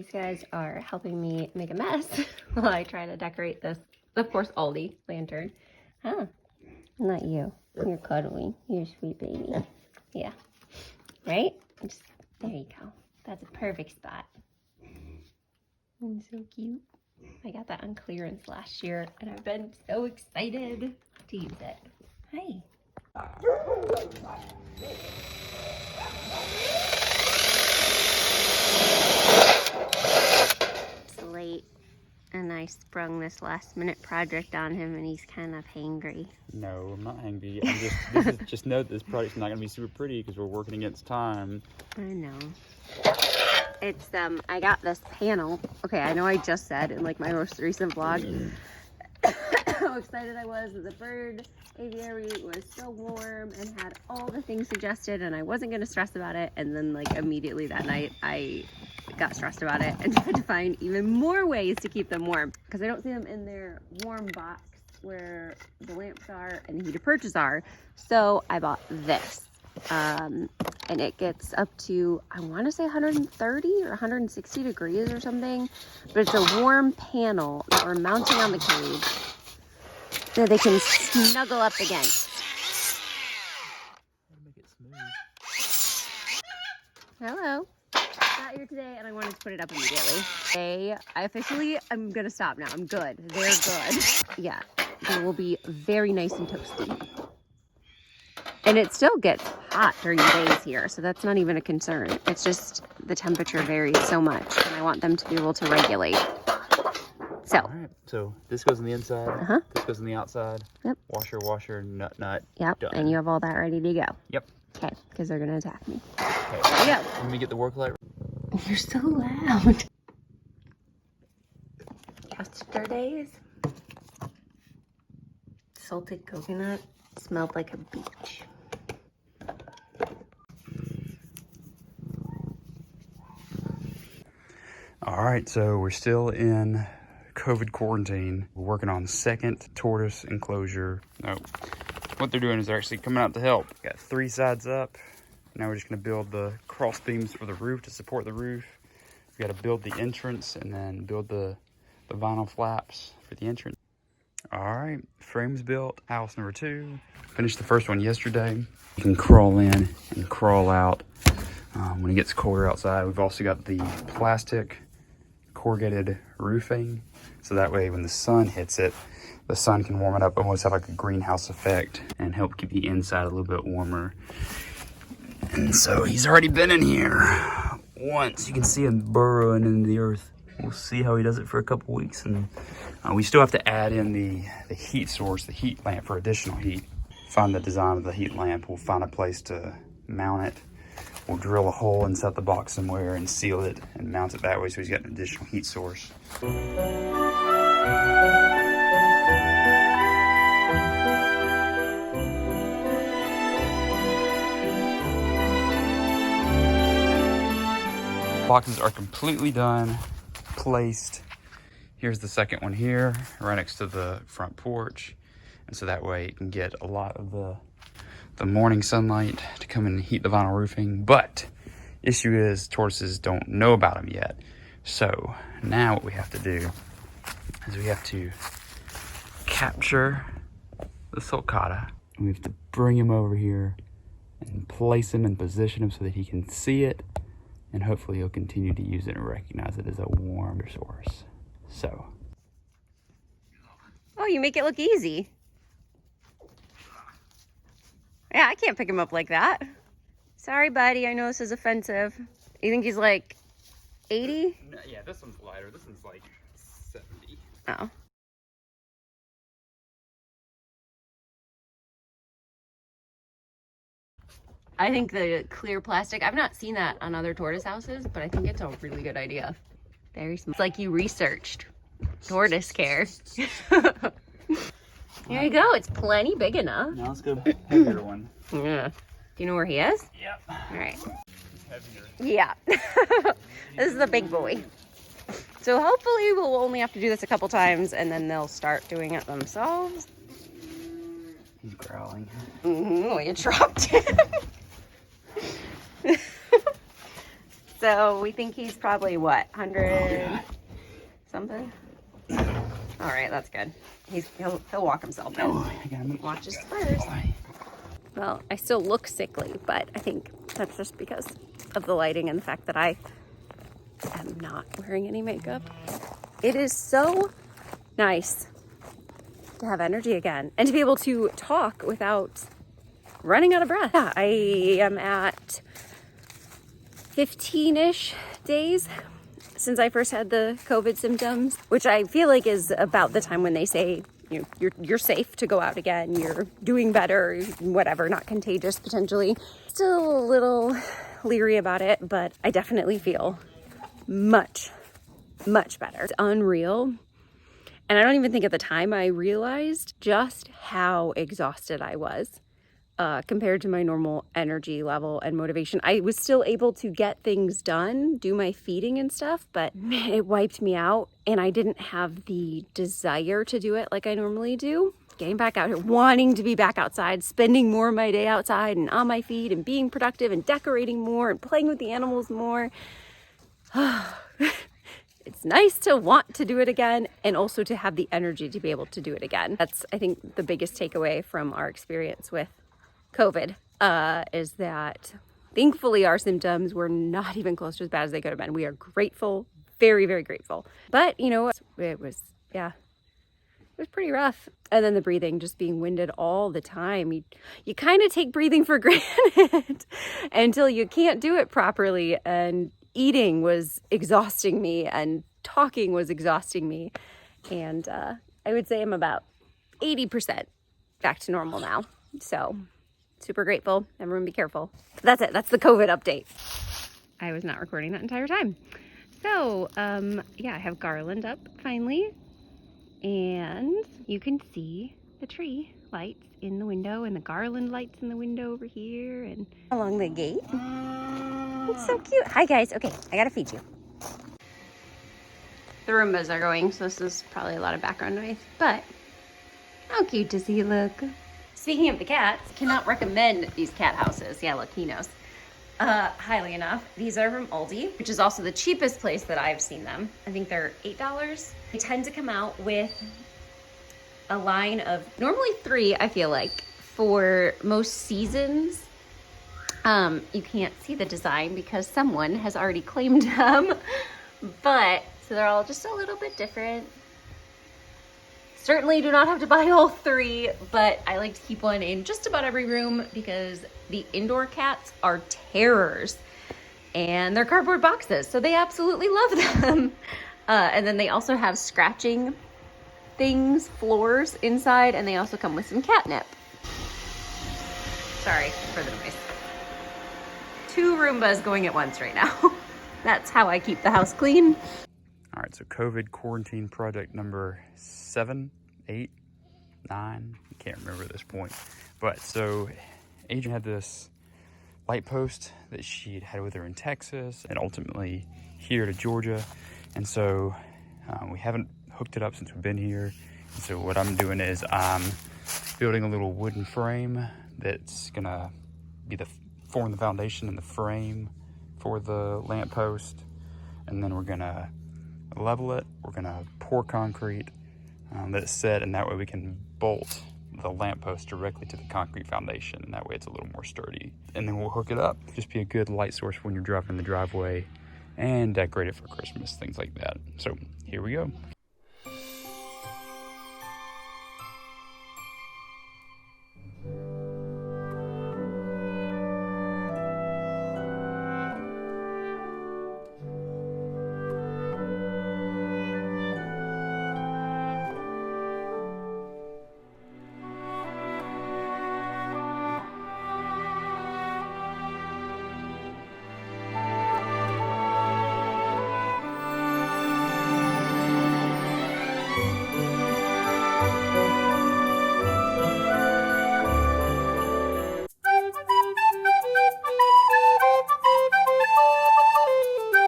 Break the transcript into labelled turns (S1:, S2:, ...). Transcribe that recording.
S1: These guys are helping me make a mess while I try to decorate this, of course, Aldi lantern. Huh? Not you. You're cuddly. You're a sweet baby. Yeah. Right? Just, there you go. That's a perfect spot. And so cute. I got that on clearance last year, and I've been so excited to use it. Hi. It's late, and I sprung this last-minute project on him, and he's kind of hangry.
S2: No, I'm not hangry. I'm just note this project's not gonna be super pretty because we're working against time.
S1: I know. It's I got this panel. Okay, I know I just said in like my most recent vlog how excited I was that the bird aviary was so warm and had all the things suggested, and I wasn't gonna stress about it. And then like immediately that night I got stressed about it and tried to find even more ways to keep them warm because I don't see them in their warm box where the lamps are and the heated perches are. So I bought this. And it gets up to, I want to say 130 or 160 degrees or something, but it's a warm panel that we're mounting on the cage that they can snuggle up against.
S2: Make it smooth.
S1: Hello. Got here today and I wanted to put it up immediately. Today, I officially, I'm gonna stop now. I'm good. They're good. Yeah, they will be very nice and toasty. And it still gets hot during the days here, so that's not even a concern. It's just the temperature varies so much, and I want them to be able to regulate. So.
S2: All right, so this goes on the inside, this goes on the outside.
S1: Yep.
S2: Washer, nut.
S1: Yep,
S2: done.
S1: and you have all that ready to go.
S2: Yep.
S1: Okay, because they're going to attack me.
S2: Okay.
S1: There you go.
S2: Let me get the work light.
S1: You're so loud. Yesterday's salted coconut smelled like a beach.
S2: All right, so we're still in COVID quarantine. We're working on the second tortoise enclosure. No, what they're doing is they're actually coming out to help. Got 3 sides up. Now we're just gonna build the cross beams for the roof to support the roof. We gotta build the entrance and then build the vinyl flaps for the entrance. All right, frames built, house number 2. Finished the first one yesterday. You can crawl in and crawl out when it gets colder outside. We've also got the plastic corrugated roofing, so that way when the sun hits it, the sun can warm it up, almost have like a greenhouse effect and help keep the inside a little bit warmer. And so he's already been in here once. You can see him burrowing into the earth. We'll see how he does it for a couple weeks, and we still have to add in the heat source, the heat lamp for additional heat. Find the design of the heat lamp. We'll find a place to mount it. We'll drill a hole inside the box somewhere and seal it and mount it that way so he's got an additional heat source. Boxes are completely done, placed. Here's the second one here, right next to the front porch. And so that way it can get a lot of the morning sunlight to come and heat the vinyl roofing. But issue is tortoises don't know about them yet. So now what we have to do is we have to capture the sulcata. And we have to bring him over here and place him and position him so that he can see it. And hopefully he'll continue to use it and recognize it as a warm source. So.
S1: Oh, you make it look easy. Yeah, I can't pick him up like that. Sorry, buddy. I know this is offensive. You think he's like 80?
S2: No, yeah, this one's lighter. This one's like 70.
S1: Oh. I think the clear plastic, I've not seen that on other tortoise houses, but I think it's a really good idea. Very smart. It's like you researched tortoise care. There you go. It's plenty big enough.
S2: Now let's go heavier one.
S1: Yeah. Do you know where he is?
S2: Yep.
S1: All right.
S2: Heavier.
S1: Yeah. This is the big boy. So hopefully we'll only have to do this a couple times and then they'll start doing it themselves.
S2: He's growling.
S1: Mm-hmm. You dropped him. So we think he's probably what, 100 something? All right, that's good. He'll walk himself in.
S2: I gotta
S1: Watch his spurs. Well, I still look sickly, but I think that's just because of the lighting and the fact that I am not wearing any makeup. It is so nice to have energy again and to be able to talk without running out of breath. Yeah, I am at 15-ish days since I first had the COVID symptoms, which I feel like is about the time when they say, you know, you're safe to go out again, you're doing better, whatever, not contagious potentially. Still a little leery about it, but I definitely feel much better. It's unreal. And I don't even think at the time I realized just how exhausted I was compared to my normal energy level and motivation. I was still able to get things done, do my feeding and stuff, but man, it wiped me out and I didn't have the desire to do it like I normally do. Getting back out here, wanting to be back outside, spending more of my day outside and on my feet and being productive and decorating more and playing with the animals more. It's nice to want to do it again and also to have the energy to be able to do it again. That's, I think, the biggest takeaway from our experience with COVID is that thankfully our symptoms were not even close to as bad as they could have been. We are grateful, very, very grateful. But, you know, it was pretty rough. And then the breathing, just being winded all the time. You kind of take breathing for granted until you can't do it properly. And eating was exhausting me and talking was exhausting me. And I would say I'm about 80% back to normal now. So super grateful. Everyone be careful. That's it. That's the COVID update. I was not recording that entire time. So, yeah, I have garland up finally. And you can see the tree lights in the window and the garland lights in the window over here and along the gate. It's so cute. Hi, guys. Okay, I gotta feed you. The Roombas are going, so this is probably a lot of background noise. But how cute does he look? Speaking of the cats, cannot recommend these cat houses. Yeah, look, he knows. Highly enough. These are from Aldi, which is also the cheapest place that I've seen them. I think they're $8. They tend to come out with a line of normally 3, I feel like, for most seasons. You can't see the design because someone has already claimed them, but so they're all just a little bit different. Certainly do not have to buy all 3, but I like to keep one in just about every room because the indoor cats are terrors and they're cardboard boxes, so they absolutely love them. And then they also have scratching things, floors inside, and they also come with some catnip. Sorry for the noise. 2 Roombas going at once right now. That's how I keep the house clean.
S2: All right, so COVID quarantine project number 7, 8, 9, I can't remember at this point. But so Adrian had this light post that she'd had with her in Texas and ultimately here to Georgia. And so we haven't hooked it up since we've been here. And so what I'm doing is I'm building a little wooden frame that's gonna be form the foundation and the frame for the lamp post. And then we're gonna level it. We're gonna pour concrete, let it set, and that way we can bolt the lamppost directly to the concrete foundation, and that way it's a little more sturdy. And then we'll hook it up. Just be a good light source when you're driving in the driveway and decorate it for Christmas, things like that. So here we go.